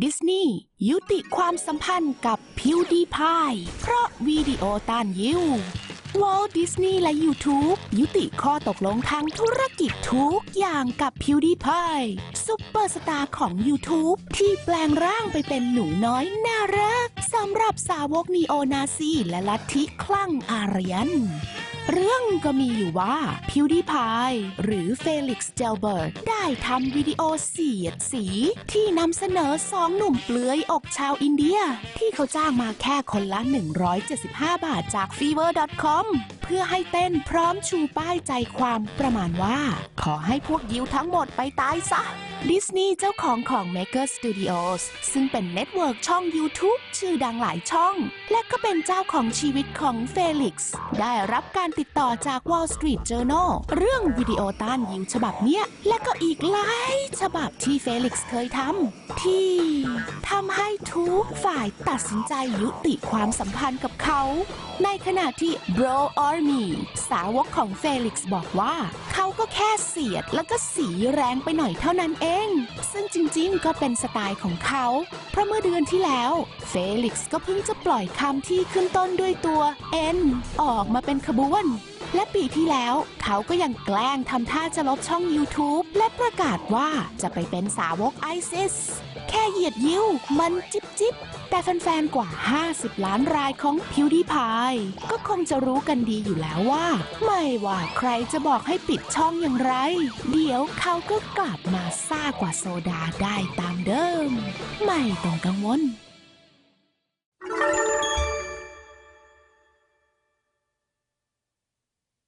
ดิสนีย์ยุติความสัมพันธ์กับพิวดีพายเพราะวิดีโอต้านยิววอลต์ดิสนีย์และ YouTube ยุติข้อตกลงทางธุรกิจทุกอย่างกับพิวดีพายซุปเปอร์สตาร์ของ YouTube ที่แปลงร่างไปเป็นหนูน้อยน่ารักสำหรับสาวกนีโอนาซีและลัทธิคลั่งอารยันเรื่องก็มีอยู่ว่าพิวดีพายหรือเฟลิกซ์เจลเบิร์ตได้ทำวิดีโอเสียดสีที่นำเสนอสองหนุ่มเปลือยอกชาวอินเดียที่เขาจ้างมาแค่คนละ175 บาทจาก fever.com เพื่อให้เต้นพร้อมชูป้ายใจความประมาณว่าขอให้พวกยิวทั้งหมดไปตายซะดิสนีย์เจ้าของ Maker Studios ซึ่งเป็นเน็ตเวิร์กช่อง YouTube ชื่อดังหลายช่องและก็เป็นเจ้าของชีวิตของเฟลิกซ์ได้รับการติดต่อจาก Wall Street Journal เรื่องวิดีโอต้านยิวฉบับเนี้ยและก็อีกหลายฉบับที่เฟลิกซ์เคยทำที่ทำให้ทุกฝ่ายตัดสินใจยุติความสัมพันธ์กับเขาในขณะที่ Bro Army สาวกของเฟลิกซ์บอกว่าเขาก็แค่เสียดแล้วก็สีแรงไปหน่อยเท่านั้นเองซึ่งจริงๆก็เป็นสไตล์ของเขาเพราะเมื่อเดือนที่แล้วเฟลิกซ์ก็เพิ่งจะปล่อยคำที่ขึ้นต้นด้วยตัว N ออกมาเป็นขบวนและปีที่แล้วเขาก็ยังแกล้งทำท่าจะลบช่อง YouTube และประกาศว่าจะไปเป็นสาวก ISIS แค่เหยียดยิ้วมันจิ๊บแต่แฟนๆกว่า50 ล้านรายของพิวดีพายก็คงจะรู้กันดีอยู่แล้วว่าไม่ว่าใครจะบอกให้ปิดช่องอย่างไรเดี๋ยวเขาก็กลับมาซ่ากว่าโซดาได้ตามเดิมไม่ต้องกังวล